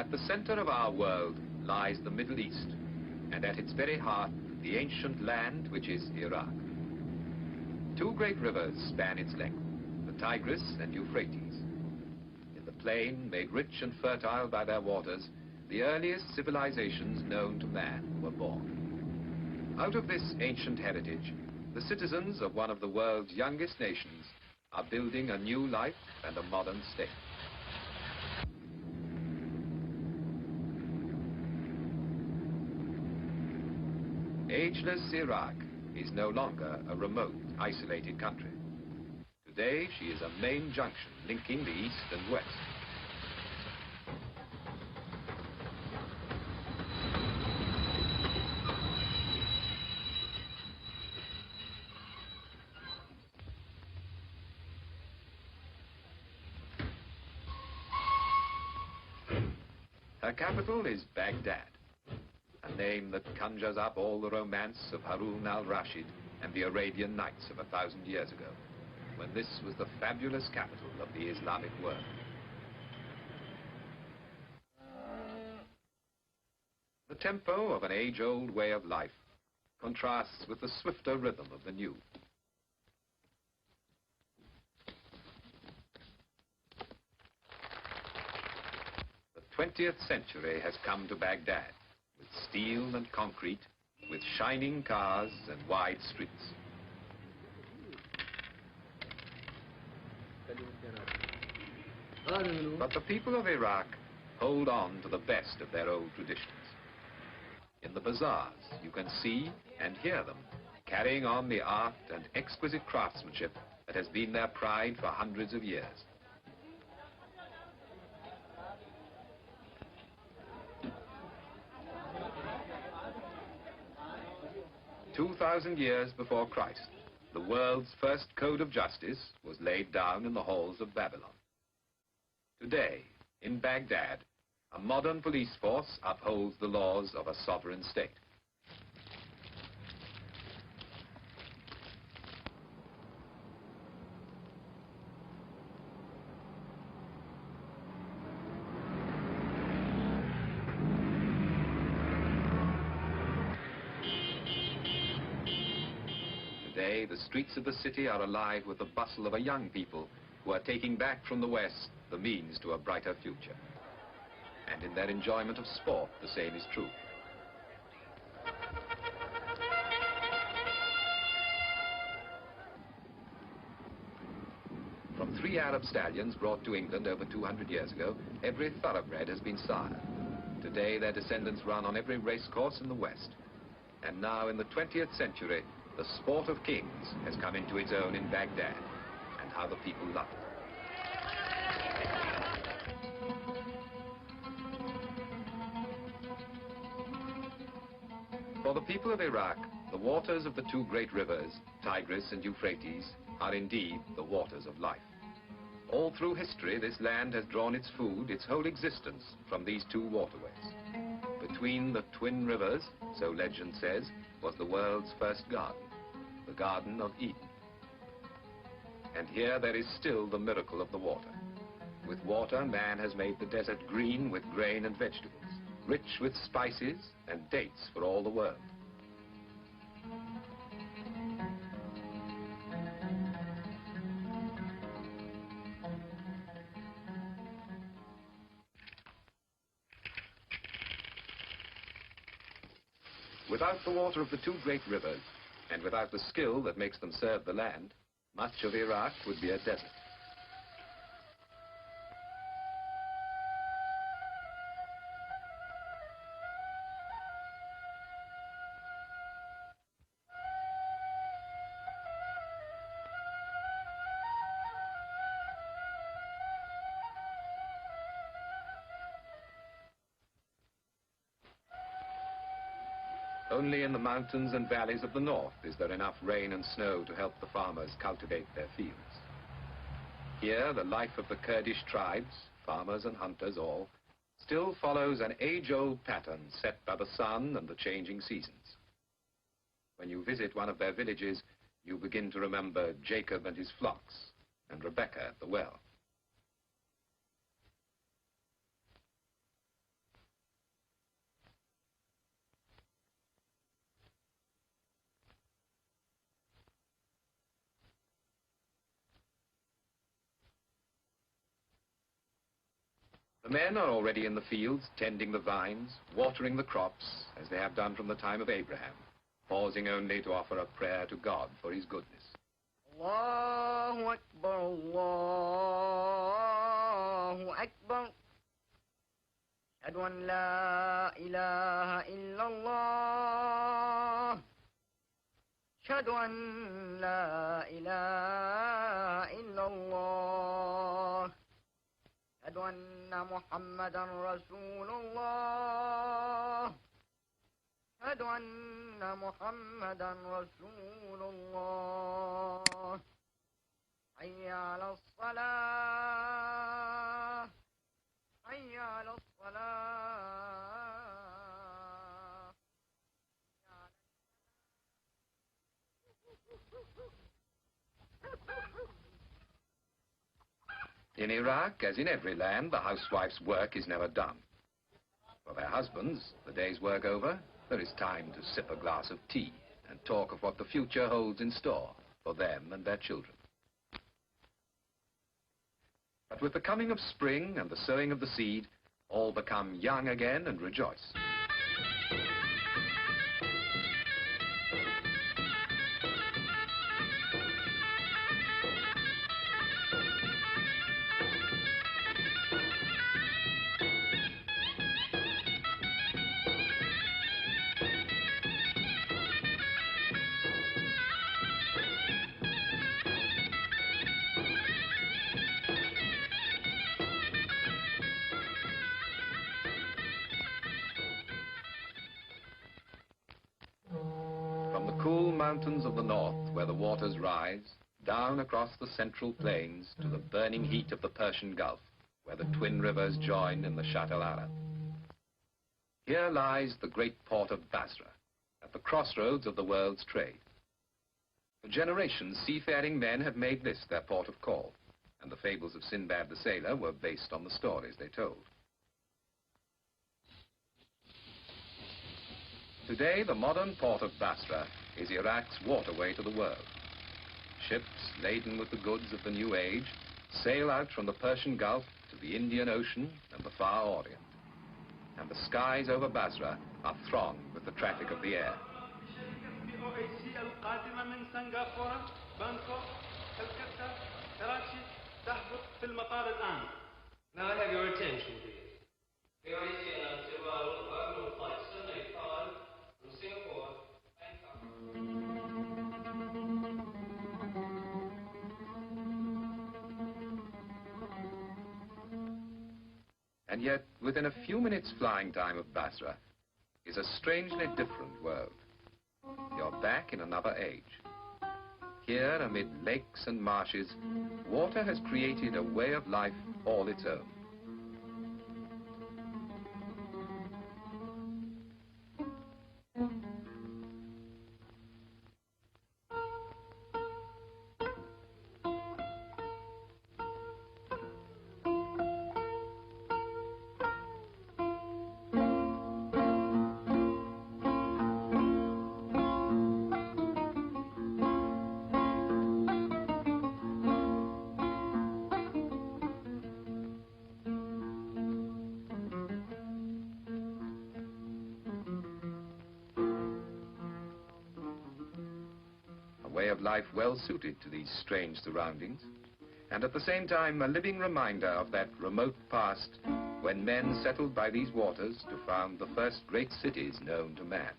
At the center of our world lies the Middle East, and at its very heart, the ancient land which is Iraq. Two great rivers span its length, the Tigris and Euphrates. In the plain, made rich and fertile by their waters, the earliest civilizations known to man were born. Out of this ancient heritage, the citizens of one of the world's youngest nations are building a new life and a modern state. Ageless Iraq is no longer a remote, isolated country. Today, she is a main junction linking the East and West. Her capital is Baghdad, a name that conjures up all the romance of Harun al-Rashid and the Arabian Nights of 1,000 years ago, when this was the fabulous capital of the Islamic world. The tempo of an age-old way of life contrasts with the swifter rhythm of the new. The 20th century has come to Baghdad, with steel and concrete, with shining cars and wide streets. But the people of Iraq hold on to the best of their old traditions. In the bazaars, you can see and hear them carrying on the art and exquisite craftsmanship that has been their pride for hundreds of years. 2,000 years before Christ, the world's first code of justice was laid down in the halls of Babylon. Today, in Baghdad, a modern police force upholds the laws of a sovereign state. Today, the streets of the city are alive with the bustle of a young people who are taking back from the West the means to a brighter future. And in their enjoyment of sport, the same is true. From 3 Arab stallions brought to England over 200 years ago, every thoroughbred has been sired. Today, their descendants run on every racecourse in the West. And now, in the 20th century, the sport of kings has come into its own in Baghdad, and how the people love it. For the people of Iraq, the waters of the 2 great rivers, Tigris and Euphrates, are indeed the waters of life. All through history, this land has drawn its food, its whole existence, from these 2 waterways. Between the twin rivers, so legend says, was the world's first garden, the Garden of Eden. And here there is still the miracle of the water. With water, man has made the desert green with grain and vegetables, rich with spices and dates for all the world. Without the water of the 2 great rivers, and without the skill that makes them serve the land, much of Iraq would be a desert. Only in the mountains and valleys of the north is there enough rain and snow to help the farmers cultivate their fields. Here, the life of the Kurdish tribes, farmers and hunters all, still follows an age-old pattern set by the sun and the changing seasons. When you visit one of their villages, you begin to remember Jacob and his flocks, and Rebecca at the well. The men are already in the fields, tending the vines, watering the crops, as they have done from the time of Abraham, pausing only to offer a prayer to God for his goodness. Allahu Akbar, Allahu Akbar. Ashhadu an la ilaha illallah. Ashhadu an la ilaha illallah. أشهد أن محمدا رسول الله. أشهد أن محمدا رسول الله. حي على الصلاة. حي على الصلاة. In Iraq, as in every land, the housewife's work is never done. For their husbands, the day's work over, there is time to sip a glass of tea and talk of what the future holds in store for them and their children. But with the coming of spring and the sowing of the seed, all become young again and rejoice. From the cool mountains of the north, where the waters rise, down across the central plains to the burning heat of the Persian Gulf, where the twin rivers join in the Shatt al-Arab. Here lies the great port of Basra, at the crossroads of the world's trade. For generations, seafaring men have made this their port of call, and the fables of Sinbad the Sailor were based on the stories they told. Today, the modern port of Basra is Iraq's waterway to the world. Ships laden with the goods of the new age sail out from the Persian Gulf to the Indian Ocean and the Far Orient. And the skies over Basra are thronged with the traffic of the air. Now I have your attention, please. And yet, within a few minutes flying time of Basra is a strangely different world. You're back in another age. Here, amid lakes and marshes, water has created a way of life all its own. A way of life well suited to these strange surroundings, and at the same time a living reminder of that remote past when men settled by these waters to found the first great cities known to man.